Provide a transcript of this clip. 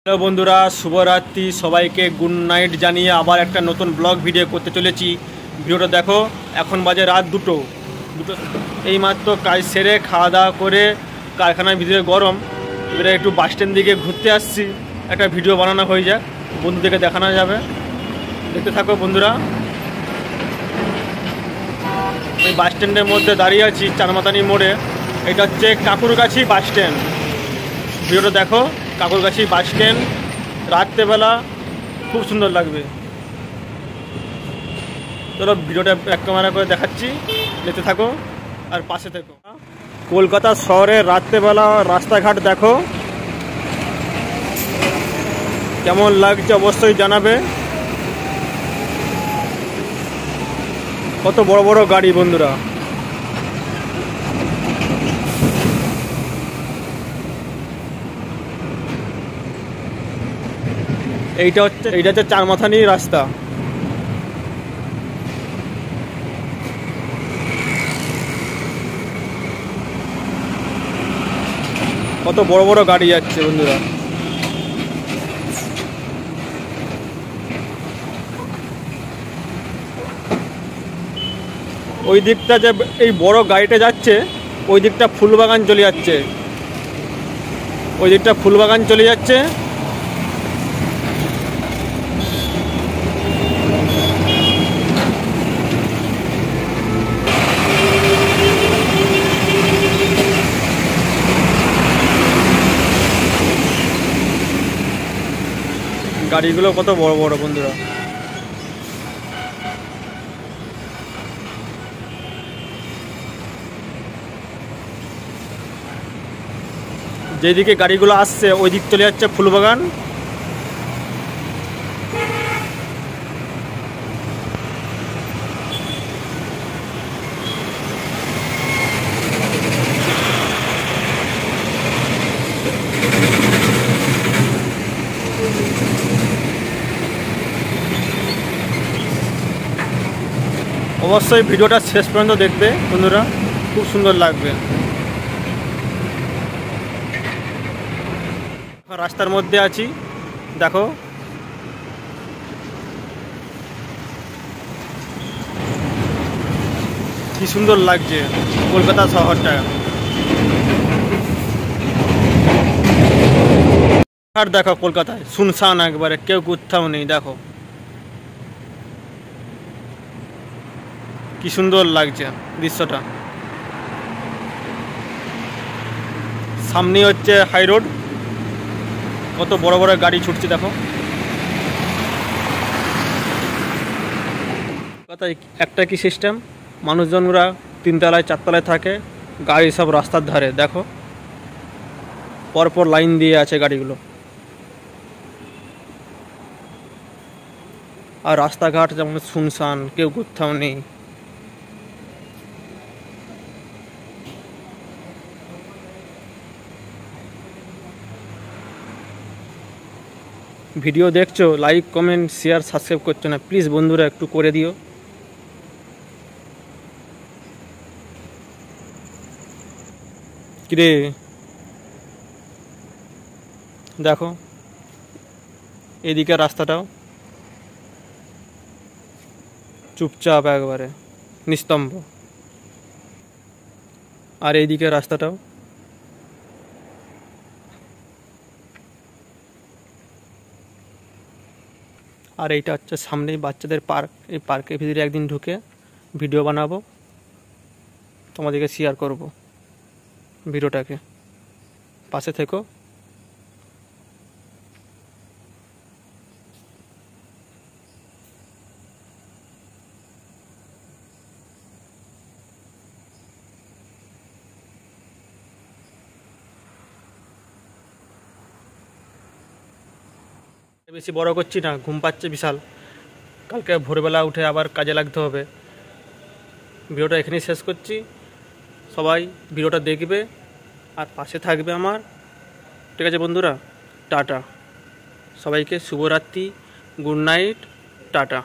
Hello বন্ধুরা, শুভরাত্রি। সবাইকে গুড নাইট জানিয়ে আবার একটা নতুন ব্লগ ভিডিও করতে চলেছি। ভিডিওটা দেখো। এখন বাজে রাত দুটো। এইমাত্র কাজ সেরে খাওয়া দাওয়া করে কারখানার ভিতরে গরম, এবারে একটু বাস স্ট্যান্ড দিকে ঘুরতে আসছি। একটা ভিডিও বানানো হয়ে যায়, বন্ধুদেরকে দেখানো যাবে। দেখতে থাকো বন্ধুরা। এই বাস স্ট্যান্ডের মধ্যে দাঁড়িয়ে আছি, চারমাতানি মোড়ে। এটা হচ্ছে কাকুরগাছি বাস স্ট্যান্ড। ভিডিওটা দেখো। কাকুরগাছি বাস স্ট্যান্ড রাত্রেবেলা খুব সুন্দর লাগবে। চলো ভিডিওটা ব্যাক ক্যামেরা করে দেখাচ্ছি, দেখতে থাকো আর পাশে থেকো। কলকাতা শহরে রাত্রেবেলা রাস্তাঘাট দেখো কেমন লাগছে, অবশ্যই জানাবে। কত বড় বড় গাড়ি বন্ধুরা। এইটা হচ্ছে চারমাথানি রাস্তা। কত বড় বড় গাড়ি যাচ্ছে বন্ধুরা। ওই দিকটা যে এই বড় গাড়িটা যাচ্ছে, ওই দিকটা ফুলবাগান চলে যাচ্ছে। ওই দিকটা ফুলবাগান চলে যাচ্ছে। গাড়িগুলো কত বড় বড় বন্ধুরা। যেদিকে গাড়িগুলো আসছে ওই দিক চলে যাচ্ছে ফুলবাগান। অবশ্যই ভিডিওটা শেষ পর্যন্ত দেখবে বন্ধুরা, খুব সুন্দর লাগবে। রাস্তার মধ্যে আছি, দেখো কি সুন্দর লাগছে কলকাতা শহরটা। আর দেখো কলকাতায় শুনশান একবারে, কেউ কোথাও নেই। দেখো কি সুন্দর লাগছে দৃশ্যটা। সামনে হচ্ছে হাই রোড, কত বড় বড় গাড়ি ছুটছে দেখো। কলকাতায় একটা কি সিস্টেম, মানুষজনরা তিনতলায় চারতলায় থাকে, গাড়ি সব রাস্তার ধারে দেখো, পরপর লাইন দিয়ে আছে গাড়িগুলো। আর রাস্তাঘাট যেমন শুনশান, কেউ কোথাও নেই। ভিডিও দেখছো, লাইক কমেন্ট শেয়ার সাবস্ক্রাইব করছো না, প্লিজ বন্ধুরা একটু করে দিও। কিরে দেখো এদিকে রাস্তাটাও চুপচাপ একবারে নিস্তম্ভ, আর এইদিকে রাস্তাটাও। আর এইটা হচ্ছে সামনেই বাচ্চাদের পার্ক। এই পার্কের ভিতরে একদিন ঢুকে ভিডিও বানাবো, তোমাদেরকে শেয়ার করব ভিডিওটাকে। পাশে থেকো। বেশি বড় করছি না, ঘুম পাচ্ছে বিশাল। কালকে ভোরবেলা উঠে আবার কাজে লাগতে হবে। ভিডিওটা এখানেই শেষ করছি। সবাই ভিডিওটা দেখবে আর পাশে থাকবে আমার, ঠিক আছে বন্ধুরা? টাটা। সবাইকে শুভরাত্রি, গুড নাইট, টাটা।